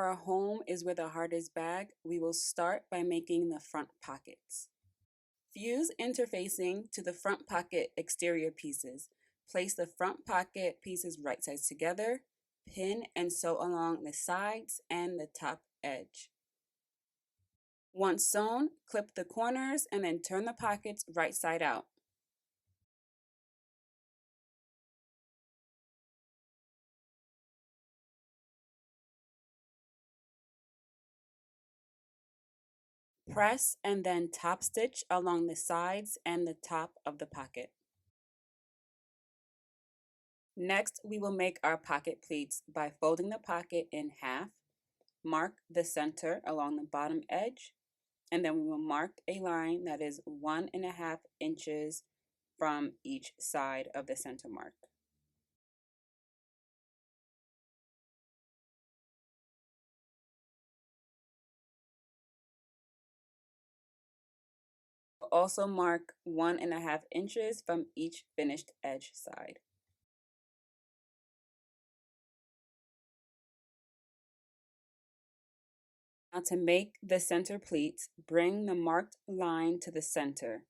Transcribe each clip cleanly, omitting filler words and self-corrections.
our home is where the heart is bag, we will start by making the front pockets. Fuse interfacing to the front pocket exterior pieces. Place the front pocket pieces right sides together, pin and sew along the sides and the top edge. Once sewn, clip the corners and then turn the pockets right side out. Press and then top stitch along the sides and the top of the pocket. Next, we will make our pocket pleats by folding the pocket in half, mark the center along the bottom edge, and then we will mark a line that is 1.5 inches from each side of the center mark. Also mark 1.5 inches from each finished edge side. Now to make the center pleats, bring the marked line to the center.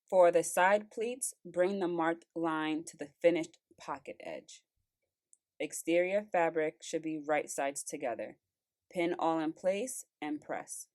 For the side pleats, bring the marked line to the finished pocket edge. Exterior fabric should be right sides together. Pin all in place and press.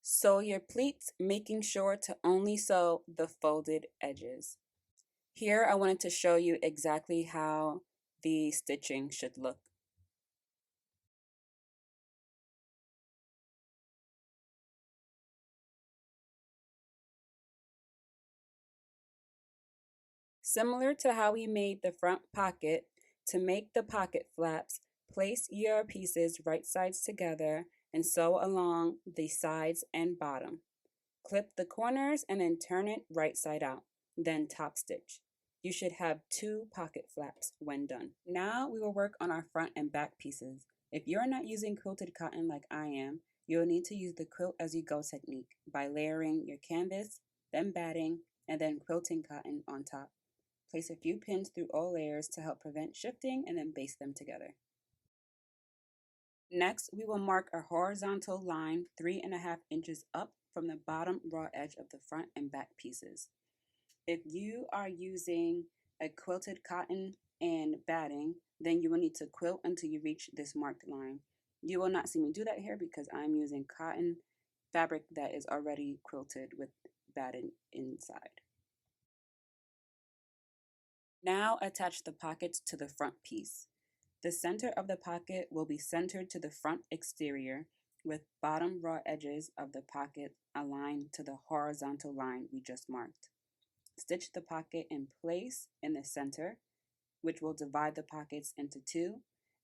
Sew your pleats, making sure to only sew the folded edges. Here I wanted to show you exactly how the stitching should look. Similar to how we made the front pocket, to make the pocket flaps, place your pieces right sides together and sew along the sides and bottom. Clip the corners and then turn it right side out, then top stitch. You should have 2 pocket flaps when done. Now we will work on our front and back pieces. If you're not using quilted cotton like I am, you'll need to use the quilt as you go technique by layering your canvas, then batting, and then quilting cotton on top. Place a few pins through all layers to help prevent shifting and then baste them together. Next, we will mark a horizontal line 3.5 inches up from the bottom raw edge of the front and back pieces. If you are using a quilted cotton and batting, then you will need to quilt until you reach this marked line. You will not see me do that here because I'm using cotton fabric that is already quilted with batting inside. Now attach the pockets to the front piece. The center of the pocket will be centered to the front exterior with bottom raw edges of the pocket aligned to the horizontal line we just marked. Stitch the pocket in place in the center, which will divide the pockets into 2,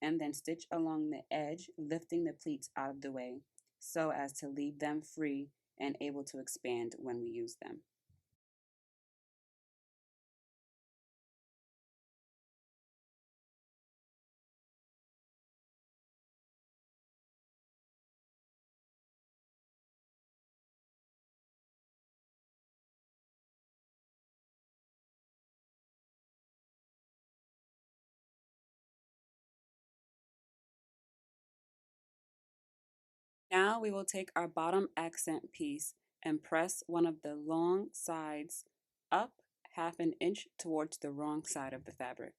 and then stitch along the edge, lifting the pleats out of the way so as to leave them free and able to expand when we use them. Now we will take our bottom accent piece and press one of the long sides up 1/2 inch towards the wrong side of the fabric.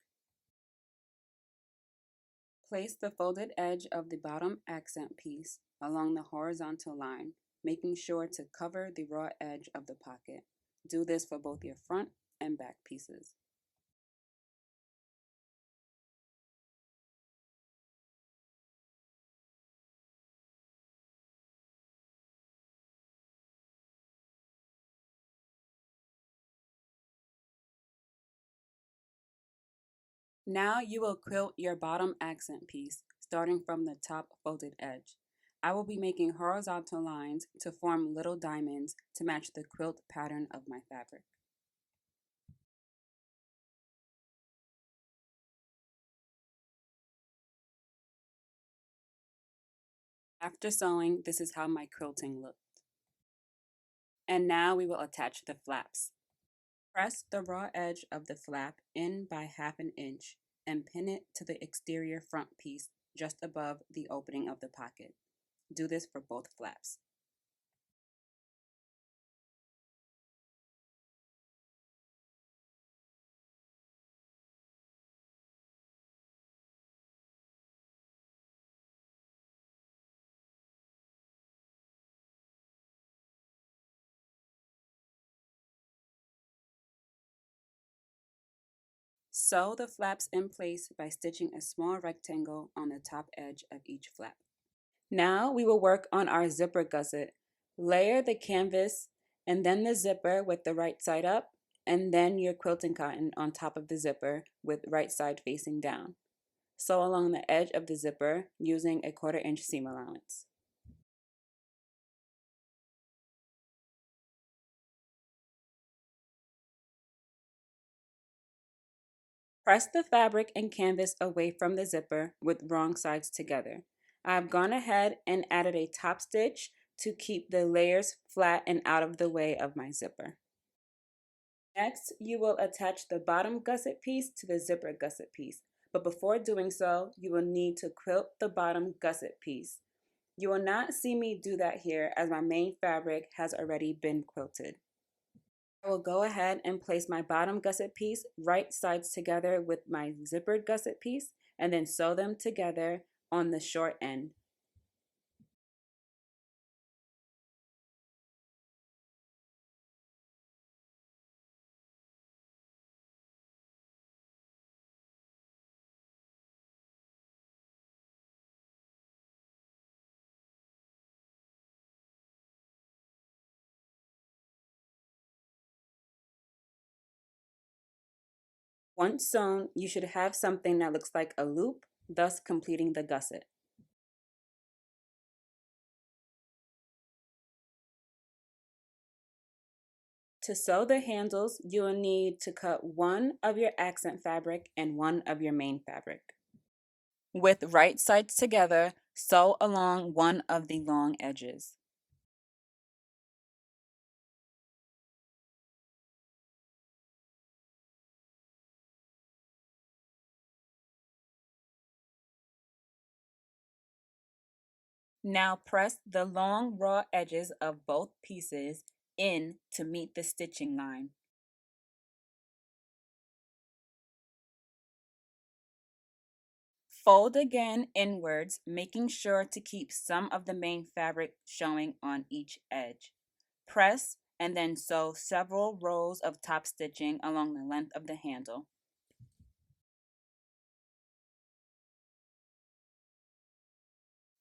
Place the folded edge of the bottom accent piece along the horizontal line, making sure to cover the raw edge of the pocket. Do this for both your front and back pieces. Now you will quilt your bottom accent piece, starting from the top folded edge. I will be making horizontal lines to form little diamonds to match the quilt pattern of my fabric. After sewing, this is how my quilting looked. And now we will attach the flaps. Press the raw edge of the flap in by 1/2 inch and pin it to the exterior front piece just above the opening of the pocket. Do this for both flaps. Sew the flaps in place by stitching a small rectangle on the top edge of each flap. Now we will work on our zipper gusset. Layer the canvas and then the zipper with the right side up, and then your quilting cotton on top of the zipper with right side facing down. Sew along the edge of the zipper using a 1/4 inch seam allowance. Press the fabric and canvas away from the zipper with wrong sides together. I've gone ahead and added a top stitch to keep the layers flat and out of the way of my zipper. Next, you will attach the bottom gusset piece to the zipper gusset piece, but before doing so, you will need to quilt the bottom gusset piece. You will not see me do that here as my main fabric has already been quilted. I will go ahead and place my bottom gusset piece right sides together with my zippered gusset piece and then sew them together on the short end. Once sewn, you should have something that looks like a loop, thus completing the gusset. To sew the handles, you will need to cut one of your accent fabric and one of your main fabric. With right sides together, sew along one of the long edges. Now press the long raw edges of both pieces in to meet the stitching line. Fold again inwards, making sure to keep some of the main fabric showing on each edge. Press and then sew several rows of top stitching along the length of the handle.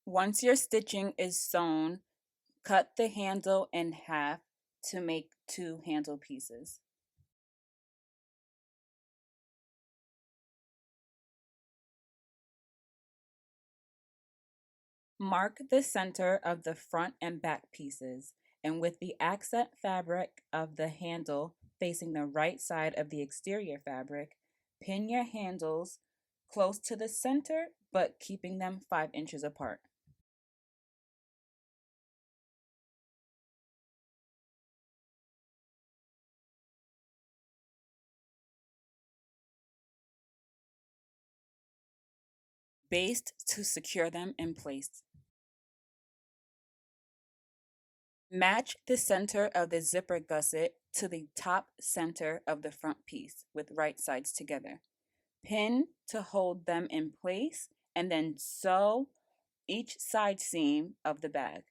Once your stitching is sewn, cut the handle in half to make 2 handle pieces. Mark the center of the front and back pieces, and with the accent fabric of the handle facing the right side of the exterior fabric, pin your handles close to the center but keeping them 5 inches apart. Baste to secure them in place. Match the center of the zipper gusset to the top center of the front piece with right sides together. Pin to hold them in place and then sew each side seam of the bag.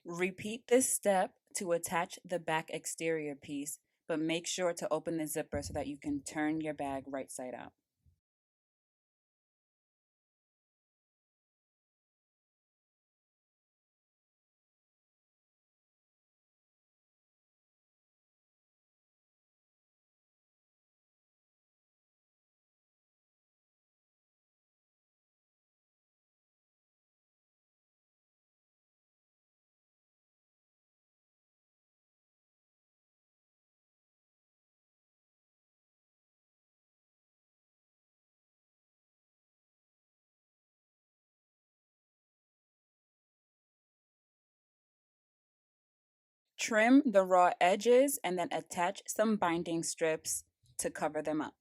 Repeat this step to attach the back exterior piece, but make sure to open the zipper so that you can turn your bag right side out. Trim the raw edges and then attach some binding strips to cover them up.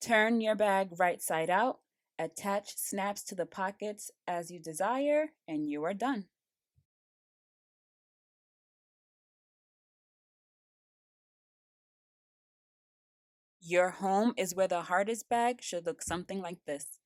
Turn your bag right side out, attach snaps to the pockets as you desire, and you are done. Your home is where the hardest bag should look something like this.